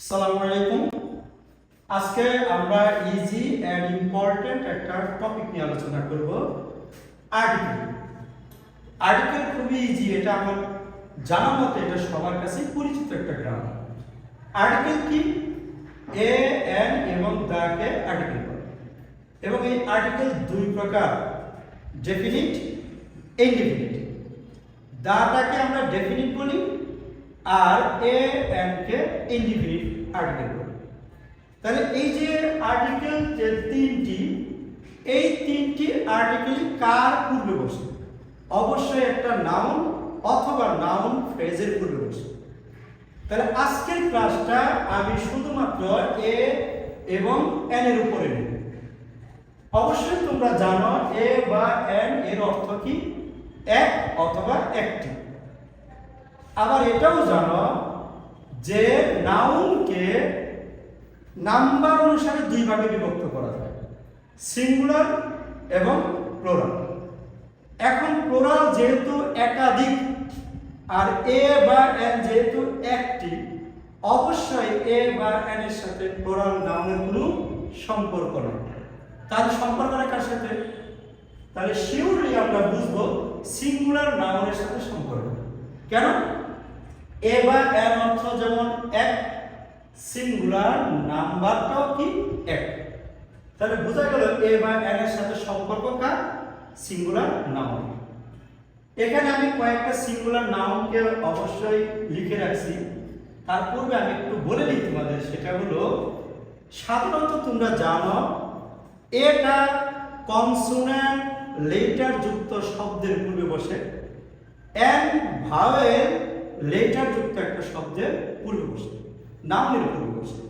আসসালামু আলাইকুম। আজকে আমরা ইজি এন্ড ইম্পর্টেন্ট একটা টপিক নিয়ে আলোচনা করব, আর্টিকেল। আর্টিকেল খুবই ইজি, এটা আমার জানা মতে এটা সবার কাছে পরিচিত একটা গ্রামার। আর্টিকেল কি? এ এন এবং দা কে আর্টিকেল বলে, এবং এই আর্টিকেল দুই প্রকার, ডেফিনিট, ইনডেফিনিট। দাটাকে আমরা ডেফিনিট বলি আর এ এন কে ইনডেফিনিট আর্টিকেল বলি। তাহলে এই যে আর্টিকেল যে তিনটি, এই তিনটি আর্টিকেল কার পূর্বে বসে? অবশ্যই একটা নাউন অথবা নাউন ফ্রেজের পূর্বে বসে। তাহলে আজকের ক্লাসটা আমি শুধুমাত্র এ এবং এন এর উপরে নেব। অবশ্যই তোমরা জানো এ বা এন এর অর্থ কি? এক অথবা একটি। আবার এটাও জানো যে নাউনকে নাম্বার অনুসারে দুই ভাগে বিভক্ত করা যায়, সিঙ্গুলার এবং প্লুরাল। এখন প্লুরাল যেহেতু একাধিক আর এ বা এন যেহেতু একটি, অবশ্যই এ বা এন এর সাথে প্লুরাল নাউনের কোনো সম্পর্ক নেই। তার সম্পর্ক কার সাথে? তাহলে শিওরলি আমরা বুঝবো সিঙ্গুলার নাউনের সাথে সম্পর্ক। কেন? এ বা এন অর্থ যেমন এক, সিঙ্গুলার নাম্বারটাও কি এক। তাহলে বোঝা গেল এ বা এন এর সাথে সম্পর্ক কার? Singular noun. এখানে আমি কয়েকটা সিঙ্গুলার নাউনকে অবশ্যই লিখে রাখছি, তার পূর্বে আমি একটু বলে দিই তোমাদের। সেটা হলো, সাধারণত তোমরা জানো এটা কনসোনেন্ট লেটার যুক্ত শব্দের পূর্বে বসে, এন ভাওয়েল লেটার যুক্ত একটা শব্দের পূর্বে বসে, নাউনের পূর্বে বসে।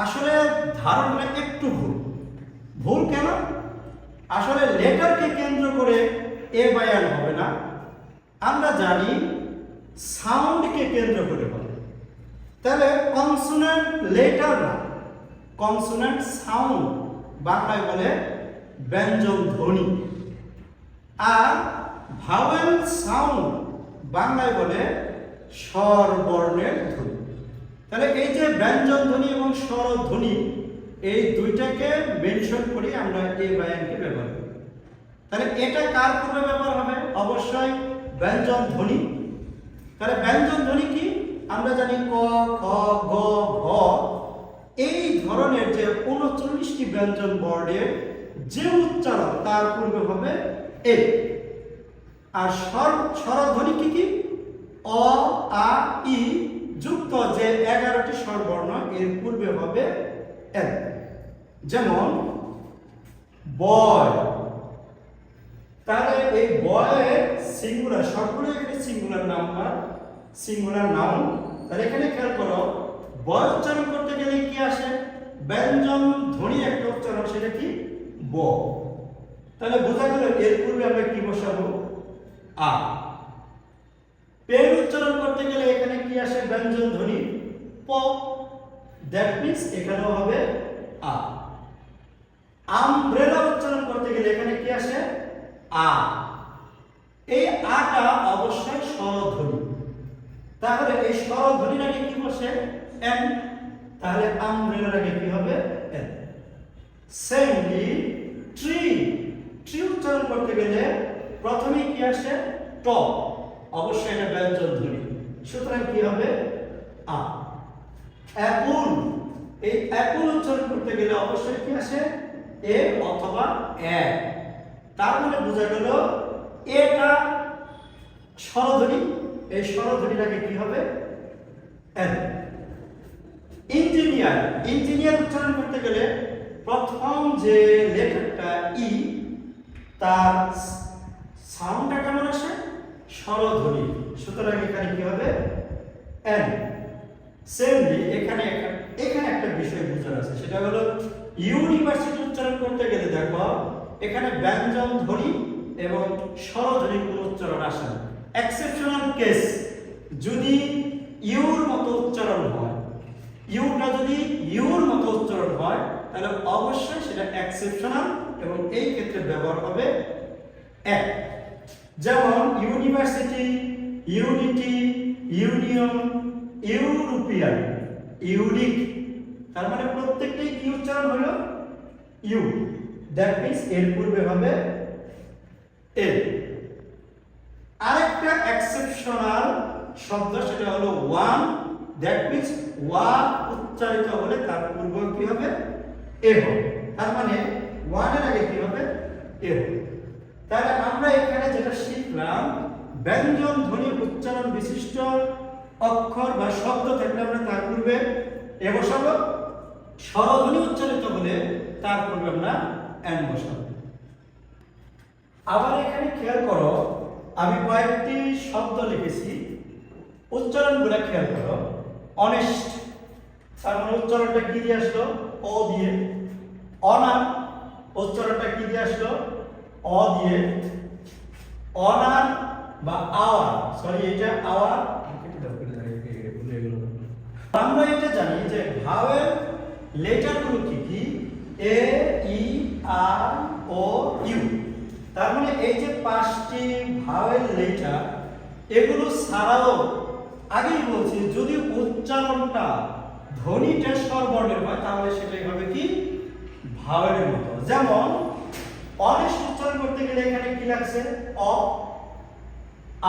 আসলে ধারণাটা একটু ভুল। কেন? আসলে লেটারকে কেন্দ্র করে এ বা এন হবে না। আমরা জানি সাউন্ডকে কেন্দ্র করে বলে। তাহলে কনসোনেন্ট লেটার না, কনসোনেন্ট সাউন্ড, বাংলায় বলে ব্যঞ্জন ধ্বনি। আর ভাওয়েল সাউন্ড, বাংলায় বলে স্বর বর্ণের ধ্বনি। তাহলে এই যে ব্যঞ্জন ধ্বনি এবং স্বর ধ্বনি, এই দুইটাকে মেনশন করি আমরা এ বা এন কে ব্যবহার করি। তাহলে এটা কার পূর্বে ব্যবহার হবে? অবশ্যই ব্যঞ্জন ধ্বনি। তাহলে ব্যঞ্জন ধ্বনি কি? আমরা জানি ক, খ, গ, ঘ, এই ধরনের যে 39টি ব্যঞ্জন বর্ণের যে উচ্চারণ তার পূর্বে হবে এ। আর স্বরধ্বনি কি কি? অ, আ, ই যুক্ত যে 11টি স্বরবর্ণ, এর পূর্বে হবে এন। যেমন বয়। তাহলে এই বয়ের সিঙ্গুলার, সবগুলো এখানে সিঙ্গুলার নাম্বার, সিঙ্গুলার নাউন। তাহলে এখানে খেয়াল করো, বয় উচ্চারণ করতে গেলে কি আসে? ব্যঞ্জন ধ্বনি একটা উচ্চারণ, সেটা কি? ব। তাহলে বোঝা গেল এর পূর্বে আমরা কি বসাবো? আ। পেন উচ্চারণ করতে গেলে এখানে কি আসে? ব্যঞ্জন ধ্বনি প। দ্যাট মিন্স এখানেও হবে আ। আমব্রেলা উচ্চারণ করতে গেলে এখানে কি আসে? আ। এই আটা অবশ্যই স্বরধ্বনি। তাহলে এই স্বরধ্বনির আগে কি বসে? এন। তাহলে আমব্রেলার আগে কি হবে? এন। সেমলি ট্রি, ট্রি উচ্চারণ করতে গেলে প্রথমে কি আসে? ট। অবশ্যই এটা ব্যঞ্জন ধ্বনি, সুতরাং কি হবে? আ। অ্যাপল, এই অ্যাপল উচ্চারণ করতে গেলে অবশ্যই কি আসে? এ অথবা এ। তার মানে বোঝা গেল এটা স্বরধ্বনি, এই স্বরধ্বনির আগে কি হবে? এন। ইঞ্জিনিয়ার, ইঞ্জিনিয়ার উচ্চারণ করতে গেলে প্রথম যে লেটারটা ই, তার সাউন্ডটা কেমন আসে? স্বরধ্বনি, সুতরাং এখানে কি হবে? এন। সেমলি এখানে একটা বিষয় বোঝার আছে, সেটা হলো ইউনিভার্সিটি উচ্চারণ করতে গেলে দেখো এখানে ব্যঞ্জন ধ্বনি এবং স্বরধ্বনি কোনো উচ্চারণ আসে না। এক্সেপশনাল কেস, যদি ইউর মতো উচ্চারণ হয়, ইউটা যদি ইউর মতো উচ্চারণ হয়, তাহলে অবশ্যই সেটা এক্সেপশনাল এবং এই ক্ষেত্রে ব্যবহার হবে এক। যেমন university, unity, union, European, unique, তার মানে প্রত্যেকটাই কি উচ্চারণ হলো ইউ, দ্যাট মিন্স এর পূর্বে হবে এ। আরেকটা এক্সেপশনাল শব্দ সেটা হলো ওয়ান, দ্যাট মিন্স ওয়া উচ্চারিত হলে তার পূর্বে কি হবে এ হবে, তার মানে ওয়ানের আগে কি হবে এ হবে। তাহলে আমরা এখানে যেটা শিখলাম, ব্যঞ্জন ধ্বনি উচ্চারণ বিশিষ্ট অক্ষর বা শব্দ থাকলে আমরা তার পূর্বে এ বসাবো, স্বরধ্বনি উচ্চারিত হলে তার পূর্বে আমরা এন বসাবো। আবার এখানে খেয়াল করো, আমি কয়েকটি শব্দ লিখেছি, উচ্চারণগুলো খেয়াল করো। অনেস্ট, তার মানে উচ্চারণটা কি দিয়ে আসলো ও দিয়ে। অনার, উচ্চারণটা কি দিয়ে আসলো অ দিয়ে। অনার বা আওয়ার, সরি এটা আওয়ার, আমরা এটা জানি যে ভাওয়েল লেটারগুলো কি কি, এ ই আর ও ইউ। তার মানে এই যে পাঁচটি ভাওয়েল লেটার, এগুলো ছাড়াও আগেই বলছি যদি উচ্চারণটা ধ্বনিটা স্বরবর্ণের হয় তাহলে সেটাই হবে কি ভাওয়েলের মতো। যেমন অনেস্ট উচ্চারণ করতে গেলে এখানে কি লাগছে অ,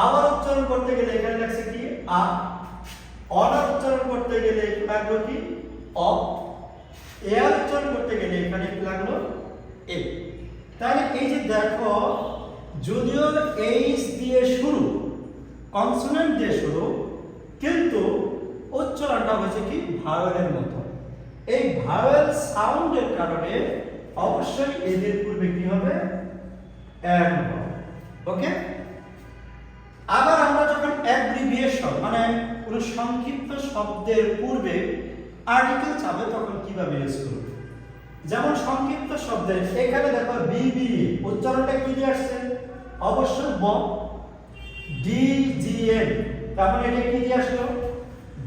আবার উচ্চারণ করতে গেলে এখানে লাগছে কি আ, অনার উচ্চারণ করতে গেলে লাগলো কি অ, এর উচ্চারণ করতে গেলে এখানে কি লাগলো এ। তাহলে এই যে দেখো, যদিও এইচ দিয়ে শুরু, কনসোনেন্ট দিয়ে শুরু, কিন্তু উচ্চারণটা হচ্ছে কি ভাওয়েলের মতো। এই ভাওয়েল সাউন্ডের কারণে অবশ্যই এদের পূর্বে কি হবে এন হবে। ওকে, আবার আমরা যখন অ্যাব্রিভিয়েশন মানে কোনো সংক্ষিপ্ত শব্দের পূর্বে আর্টিকেল চাবে তখন কিভাবে ইউজ করব। যেমন সংক্ষিপ্ত শব্দের এখানে দেখো বিবি, উচ্চারণটা কি দিয়ে আসছে অবশ্যই ব। ডি জি এন, তার মানে এটা কি দিয়ে আসলো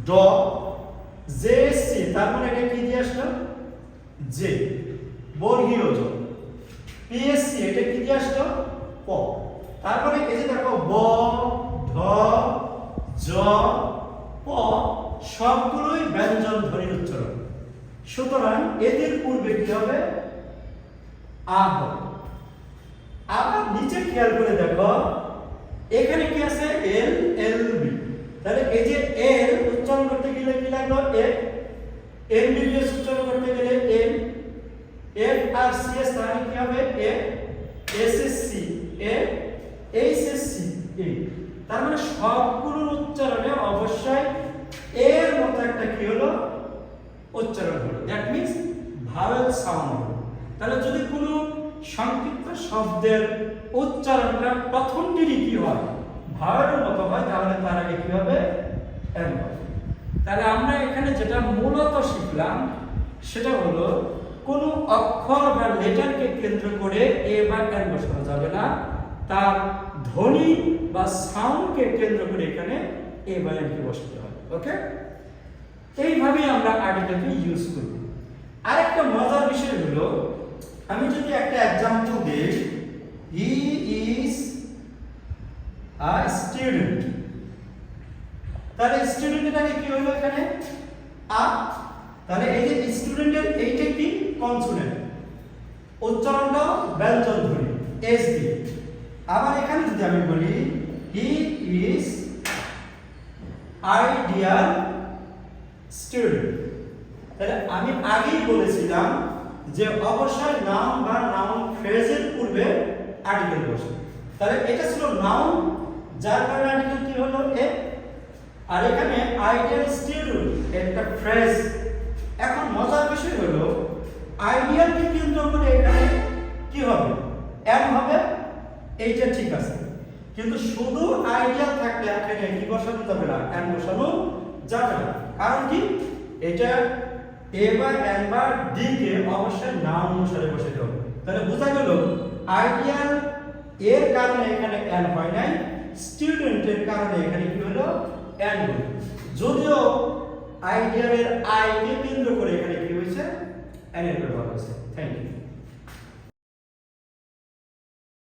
ড। জে সি, তার মানে এটা কি দিয়ে আসলো জে, বর্গীয় জ। পিএসসি, এটা কি দিয়ে আসলো প। তারপরে এই যে দেখো ব, ধ, জ, প, সবগুলোই ব্যঞ্জন ধ্বনির উচ্চারণ। সুতরাং এদের পূর্বে কি হবে আ হবে। আবার নিচে খেয়াল করে দেখো, এখানে কি আছে এল, এল বি। তাহলে এই যে এল উচ্চারণ করতে গেলে কি লাগলো এ, এল বি উচ্চারণ করতে গেলে M, F R C S, তাহলে কি হবে এ, এস এস সি এ, এইচ এস সি এ। তার মানে সবগুলোর উচ্চারণে অবশ্যই এর মতো একটা কি হলো উচ্চারণ হলো, দ্যাট মিন্স ভাওয়েল সাউন্ড হলো। তাহলে যদি কোনো সংক্ষিপ্ত শব্দের উচ্চারণটা প্রথমটিরই কি হয় ভাওয়েলের মতো হয় তাহলে তার আগে কি হবে এন হবে। তাহলে আমরা এখানে যেটা মূলত শিখলাম সেটা হলো কোনো অক্ষর বা লেটারকে কেন্দ্র করে এ বা এন বসানো যাবে না, তার ধ্বনি বা সাউন্ডকে কেন্দ্র করে এখানে এ বা এন কে বসাতে হবে। ওকে, এইভাবেই আমরা আর্টিকেলকে ইউজ করব। আরেকটা মজার বিষয় হলো, আমি যদি একটা एग्जांपल দেই, হি ইজ আ স্টুডেন্ট, তাহলে স্টুডেন্টের আগে কি হলো এখানে আ। তাহলে এই যে স্টুডেন্টের এইটা কি কনসোনেন্ট, উচ্চারণটা ব্যঞ্জন ধ্বনি এস দিয়ে। আবার এখানে যদি আমি বলি হি ইজ আইডিয়াল স্টুডেন্ট, তাহলে আমি আগেই বলেছিলাম যে অবশ্যই নাউন বা নাউন ফ্রেজের পূর্বে আর্টিকেল বসে। তাহলে এটা ছিল নাউন, যার কারণে আর্টিকেল কি হলো এ। আর এখানে আইডিয়াল স্টুডেন্ট একটা ফ্রেজ। এখন মজার বিষয় হলো আইডিয়ালকে কেন্দ্র করে এখানে কি হবে এন হবে, এইটা ঠিক আছে, কিন্তু শুধু আইডিয়াল থাকলে এখানে কি বসানো যাবে না, এন বসানো যাবে না। কারণ কি এটা এ বা এন বা ডি কে অবশ্যই নাউন অনুসারে বসাতে হবে। তাহলে বোঝা গেল আইডিয়াল এর কারণে এখানে এন হয় নাই, স্টুডেন্টের কারণে এখানে কি হলো এন হলো। যদিও আইডিয়ালের আই কে কেন্দ্র করে এখানে কি হয়েছে এন এর ব্যবহার হয়েছে। Thank you.